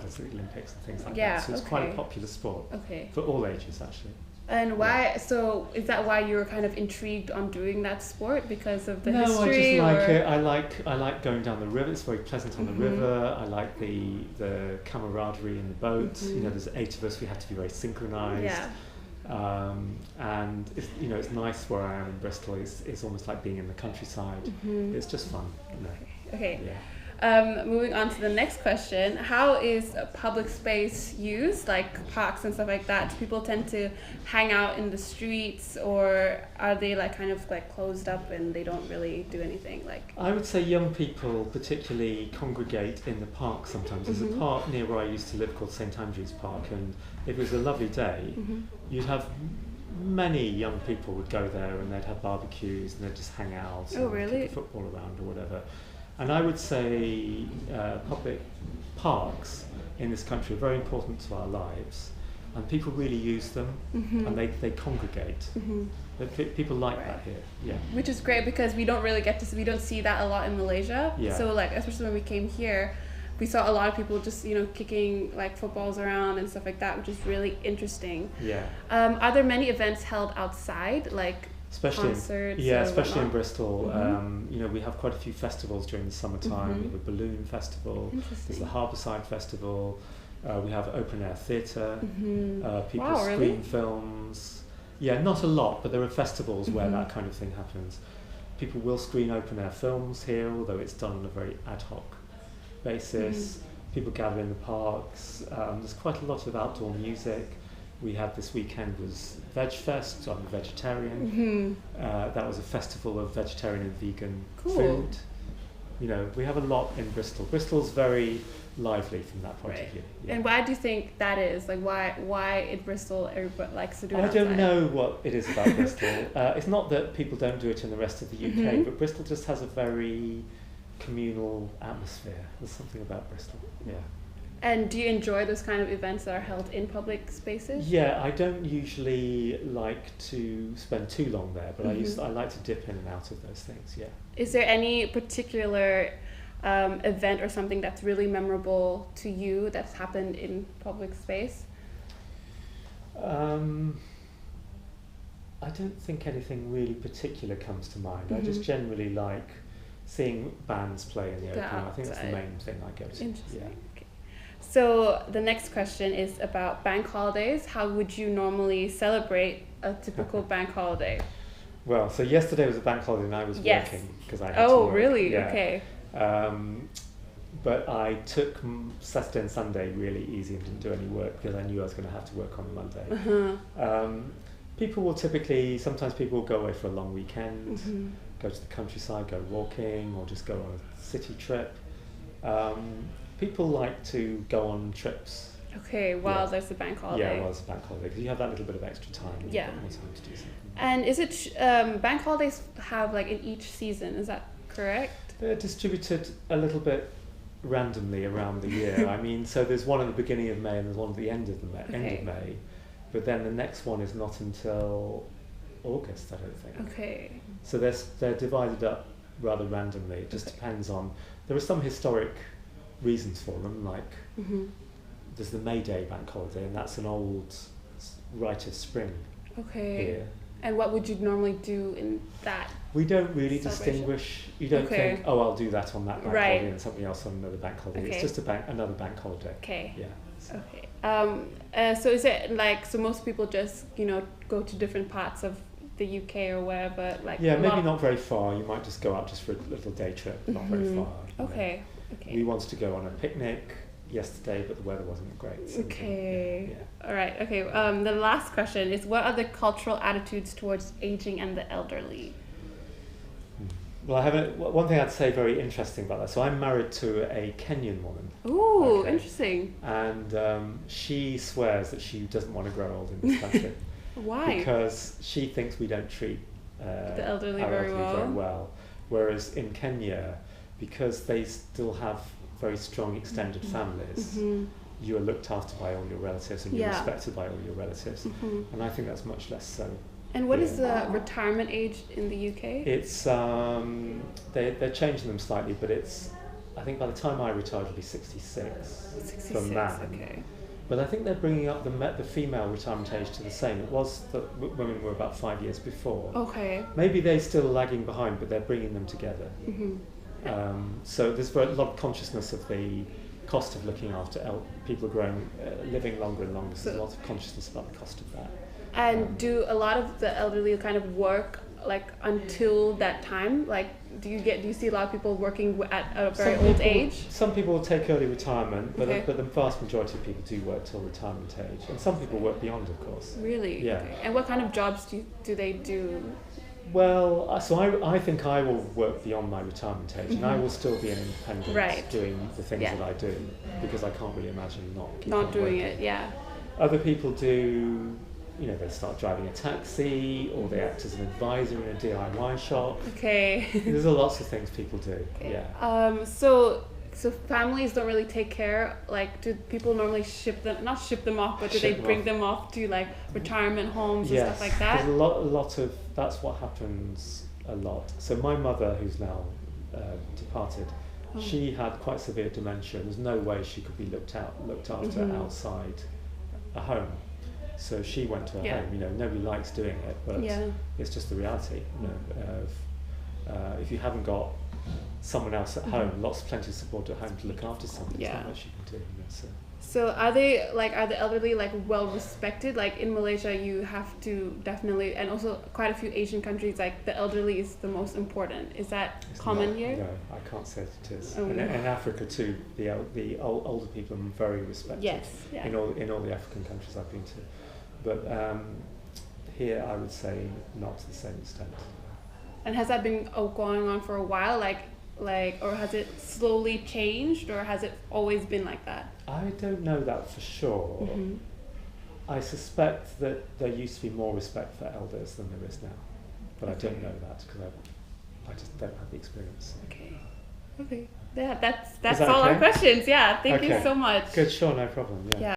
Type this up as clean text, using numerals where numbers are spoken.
medals at the Olympics and things like Yeah, that. So it's quite a popular sport Okay. for all ages, actually. And why? So is that why you were kind of intrigued on doing that sport because of the No, history? I just like it. I like going down the river. It's very pleasant on the river. I like the camaraderie in the boat. You know, there's 8 of us. We have to be very synchronized. Yeah. And it's, you know, it's nice where I am in Bristol. It's almost like being in the countryside. It's just fun. You know. Okay. Yeah. Moving on to the next question, how is public space used, like parks and stuff like that? Do people tend to hang out in the streets, or are they like kind of like closed up and they don't really do anything? Like, I would say young people particularly congregate in the park sometimes. There's a park near where I used to live called St Andrew's Park, and if it was a lovely day, you'd have many young people would go there and they'd have barbecues and they'd just hang out and kick a football around or whatever. And I would say public parks in this country are very important to our lives, and people really use them, and they congregate. People like that here, yeah. Which is great because we don't really get to see, we don't see that a lot in Malaysia. Yeah. So like, especially when we came here, we saw a lot of people just, you know, kicking like footballs around and stuff like that, which is really interesting. Yeah. Are there many events held outside, like concerts? Especially in Bristol. You know, we have quite a few festivals during the summertime. We have a balloon festival. There's the Harbourside Festival. We have open air theatre. People screen films. Yeah, not a lot, but there are festivals where that kind of thing happens. People will screen open air films here, although it's done on a very ad hoc basis. People gather in the parks. There's quite a lot of outdoor music. We had this weekend was Veg Fest. I'm a vegetarian. That was a festival of vegetarian and vegan food. You know, we have a lot in Bristol. Bristol's very lively from that point of view. Yeah. And why do you think that is? Like, why in Bristol everybody likes to do it I outside? don't know what it is about Bristol. It's not that people don't do it in the rest of the UK, but Bristol just has a very communal atmosphere. There's something about Bristol. Yeah. And do you enjoy those kind of events that are held in public spaces? Yeah, I don't usually like to spend too long there, but I like to dip in and out of those things, yeah. Is there any particular event or something that's really memorable to you that's happened in public space? I don't think anything really particular comes to mind. I just generally like seeing bands play in the open. I think that's the main thing I go to. Interesting. Yeah. Okay. So the next question is about bank holidays. How would you normally celebrate a typical bank holiday? Well, so yesterday was a bank holiday and I was working because I had to work. Really? Yeah. Okay. But I took Saturday and Sunday really easy and didn't do any work because I knew I was going to have to work on Monday. People will sometimes people will go away for a long weekend, go to the countryside, go walking, or just go on a city trip. People like to go on trips. Okay, while there's a bank holiday. Yeah, while there's a bank holiday, because you have that little bit of extra time. And you've got more time to do something. And is it bank holidays have like in each season? Is that correct? They're distributed a little bit randomly around the year. I mean, so there's one at the beginning of May and there's one at the end of May, but then the next one is not until August, I don't think. Okay. So they're divided up rather randomly. It just depends on. There are some historic reasons for them, like there's the May Day bank holiday, and that's an old rite of spring. Okay. Here. And what would you normally do in that? We don't really distinguish. You don't think, oh, I'll do that on that bank holiday and something else on another bank holiday. It's just another bank holiday. Okay. Yeah. So. Okay. So is it like, so most people just, you know, go to different parts of the UK or wherever? Like maybe not very far. You might just go out just for a little day trip, not very far. Okay. Okay. We wanted to go on a picnic yesterday, but the weather wasn't great. So All right. Okay. The last question is: what are the cultural attitudes towards aging and the elderly? Well, I have one thing I'd say very interesting about that. So I'm married to a Kenyan woman. Ooh, interesting. And she swears that she doesn't want to grow old in this country. Why? Because she thinks we don't treat the elderly very well. Whereas in Kenya, because they still have very strong extended families, you are looked after by all your relatives and you're respected by all your relatives. And I think that's much less so. And what is the retirement age in the UK? It's they're changing them slightly, but it's I think by the time I retired, it'll be 66 for man. Okay. But I think they're bringing up the female retirement age to the same. It was that women were about 5 years before. Okay. Maybe they're still lagging behind, but they're bringing them together. So there's a lot of consciousness of the cost of looking after people growing, living longer and longer. So there's a lot of consciousness about the cost of that. And do a lot of the elderly kind of work like until that time? Like, do you see a lot of people working at a very old age? Some people will take early retirement, but the vast majority of people do work till retirement age, and some people work beyond, of course. Really? Yeah. Okay. And what kind of jobs do they do? Well, so I think I will work beyond my retirement age, and I will still be an independent doing the things that I do, because I can't really imagine not doing it. Yeah. Other people do, they start driving a taxi, or they act as an advisor in a DIY shop. Okay. There's lots of things people do. Okay. Yeah. So families don't really take care. Like, do people normally not ship them off, but do they bring them off to like retirement homes and stuff like that? There's a lot of that's what happens a lot. So my mother, who's now departed, she had quite severe dementia. There's no way she could be looked after outside a home. So she went to her home. Nobody likes doing it, but it's just the reality. If you haven't got someone else at home, plenty of support at home to look after somebody. There's not much you can do. So are the elderly like well respected? Like in Malaysia, you have to definitely, and also quite a few Asian countries, like the elderly is the most important. Is that common here? No, I can't say it is. In Africa too, the older people are very respected. Yes. Yeah. In all the African countries I've been to, but here I would say not to the same extent. And has that been going on for a while? Or has it slowly changed, or has it always been like that? I don't know that for sure. I suspect that there used to be more respect for elders than there is now, but I don't know that because I just don't have the experience. Okay. Yeah, that's all our questions. Yeah, thank you so much. Good, sure, no problem. Yeah.